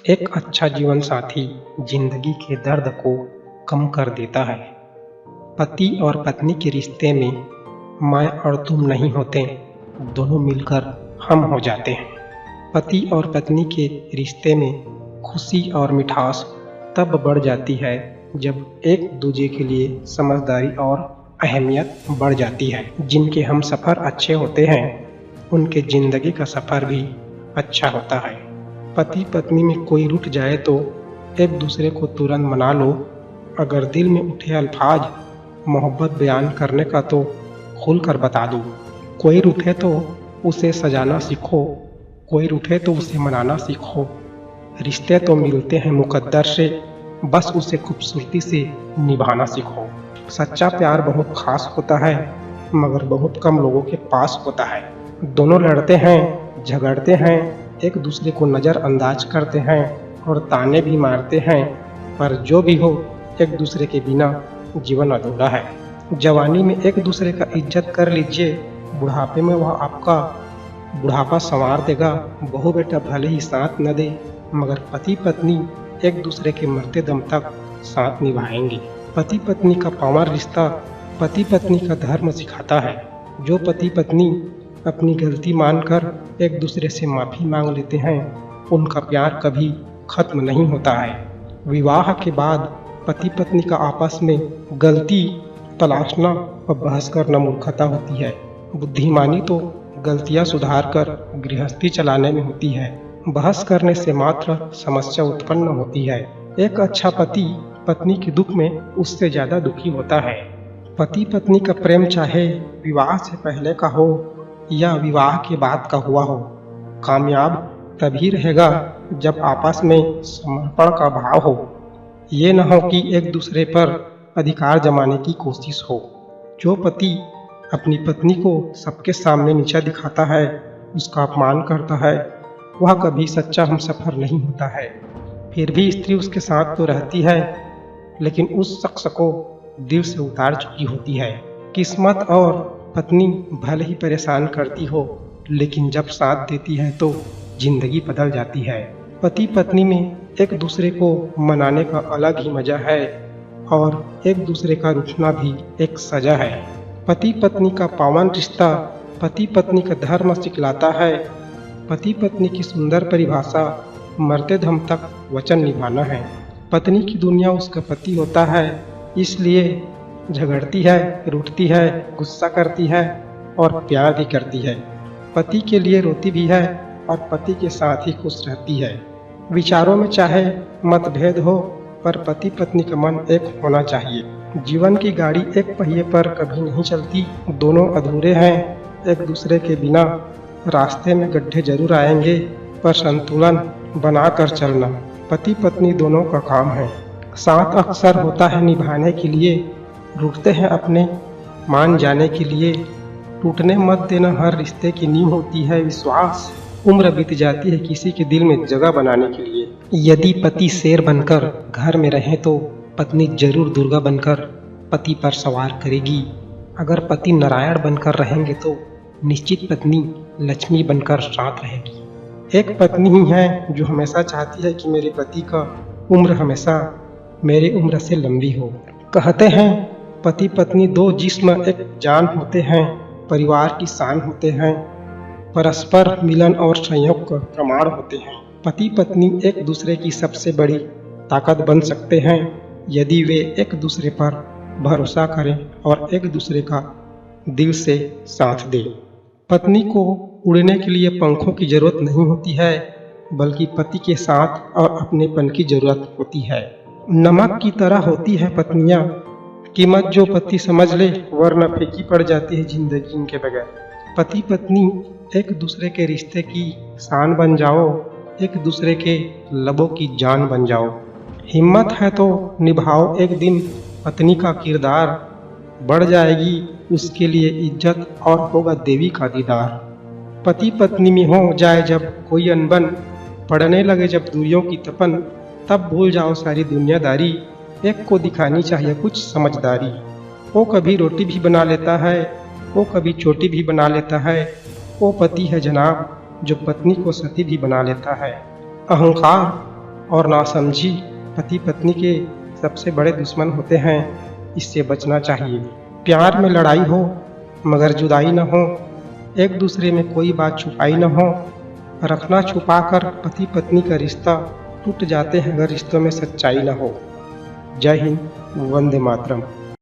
एक अच्छा जीवन साथी जिंदगी के दर्द को कम कर देता है। पति और पत्नी के रिश्ते में मैं और तुम नहीं होते, दोनों मिलकर हम हो जाते हैं। पति और पत्नी के रिश्ते में खुशी और मिठास तब बढ़ जाती है जब एक दूसरे के लिए समझदारी और अहमियत बढ़ जाती है। जिनके हम सफ़र अच्छे होते हैं उनके ज़िंदगी का सफ़र भी अच्छा होता है। पति पत्नी में कोई रूठ जाए तो एक दूसरे को तुरंत मना लो। अगर दिल में उठे अल्फाज मोहब्बत बयान करने का तो खुल कर बता दो। कोई रूठे तो उसे सजाना सीखो, कोई रूठे तो उसे मनाना सीखो। रिश्ते तो मिलते हैं मुकद्दर से, बस उसे खूबसूरती से निभाना सीखो। सच्चा प्यार बहुत खास होता है मगर बहुत कम लोगों के पास होता है। दोनों लड़ते हैं, झगड़ते हैं, एक दूसरे को नज़रअंदाज करते हैं और ताने भी मारते हैं, पर जो भी हो एक दूसरे के बिना जीवन अधूरा है। जवानी में एक दूसरे का इज्जत कर लीजिए, बुढ़ापे में वह आपका बुढ़ापा संवार देगा। बहू बेटा भले ही साथ न दे मगर पति पत्नी एक दूसरे के मरते दम तक साथ निभाएंगे। पति पत्नी का पावन रिश्ता पति पत्नी का धर्म सिखाता है। जो पति पत्नी अपनी गलती मानकर एक दूसरे से माफ़ी मांग लेते हैं उनका प्यार कभी खत्म नहीं होता है। विवाह के बाद पति पत्नी का आपस में गलती तलाशना और बहस करना मूर्खता होती है। बुद्धिमानी तो गलतियां सुधार कर गृहस्थी चलाने में होती है। बहस करने से मात्र समस्या उत्पन्न होती है। एक अच्छा पति पत्नी के दुख में उससे ज़्यादा दुखी होता है। पति पत्नी का प्रेम चाहे विवाह से पहले का हो या विवाह के बाद का हुआ हो, कामयाब तभी रहेगा जब आपस में समर्पण का भाव हो। ये न हो कि एक दूसरे पर अधिकार जमाने की कोशिश हो। जो पति अपनी पत्नी को सबके सामने नीचा दिखाता है, उसका अपमान करता है, वह कभी सच्चा हमसफर नहीं होता है। फिर भी स्त्री उसके साथ तो रहती है लेकिन उस शख्स को दिल से उतार चुकी होती है। किस्मत और पत्नी भले ही परेशान करती हो लेकिन जब साथ देती है तो जिंदगी बदल जाती है। पति पत्नी में एक दूसरे को मनाने का अलग ही मजा है और एक दूसरे का रूठना भी एक सजा है। पति पत्नी का पावन रिश्ता पति पत्नी का धर्म सिखलाता है। पति पत्नी की सुंदर परिभाषा मरते दम तक वचन निभाना है। पत्नी की दुनिया उसका पति होता है, इसलिए झगड़ती है, रूठती है, गुस्सा करती है और प्यार भी करती है। पति के लिए रोती भी है और पति के साथ ही खुश रहती है। विचारों में चाहे मतभेद हो पर पति पत्नी का मन एक होना चाहिए। जीवन की गाड़ी एक पहिए पर कभी नहीं चलती, दोनों अधूरे हैं। एक दूसरे के बिना रास्ते में गड्ढे जरूर आएंगे पर संतुलन बनाकर चलना पति पत्नी दोनों का काम है। साथ अक्सर होता है निभाने के लिए, रूठते हैं अपने मान जाने के लिए। टूटने मत देना हर रिश्ते की नींव होती है विश्वास। उम्र बीत जाती है किसी के दिल में जगह बनाने के लिए। यदि पति शेर बनकर घर में रहे तो पत्नी जरूर दुर्गा बनकर पति पर सवार करेगी। अगर पति नारायण बनकर रहेंगे तो निश्चित पत्नी लक्ष्मी बनकर साथ रहेगी। एक पत्नी ही है जो हमेशा चाहती है कि मेरे पति का उम्र हमेशा मेरी उम्र से लंबी हो। कहते हैं पति पत्नी दो जिस्म एक जान होते हैं, परिवार की शान होते हैं, परस्पर मिलन और संयोग का प्रमाण होते हैं। पति पत्नी एक दूसरे की सबसे बड़ी ताकत बन सकते हैं यदि वे एक दूसरे पर भरोसा करें और एक दूसरे का दिल से साथ दें। पत्नी को उड़ने के लिए पंखों की जरूरत नहीं होती है बल्कि पति के साथ और अपनेपन की जरूरत होती है। नमक की तरह होती है पत्नियां, कीमत जो पति समझ ले वरना फीकी पड़ जाती है जिंदगी इनके बगैर। पति पत्नी एक दूसरे के रिश्ते की शान बन जाओ, एक दूसरे के लबों की जान बन जाओ। हिम्मत है तो निभाओ, एक दिन पत्नी का किरदार बढ़ जाएगी, उसके लिए इज्जत और होगा देवी का दीदार। पति पत्नी में हो जाए जब कोई अनबन, पड़ने लगे जब दूरियों की तपन, तब भूल जाओ सारी दुनियादारी। एक को दिखानी चाहिए कुछ समझदारी। वो कभी रोटी भी बना लेता है, वो कभी चोटी भी बना लेता है। वो पति है जनाब जो पत्नी को सती भी बना लेता है। अहंकार और नासमझी पति पत्नी के सबसे बड़े दुश्मन होते हैं। इससे बचना चाहिए। प्यार में लड़ाई हो मगर जुदाई न हो, एक दूसरे में कोई बात छुपाई न हो। रखना छुपा कर पति पत्नी का रिश्ता टूट जाते हैं अगर रिश्तों में सच्चाई न हो। जय हिंद, वंदे मातरम।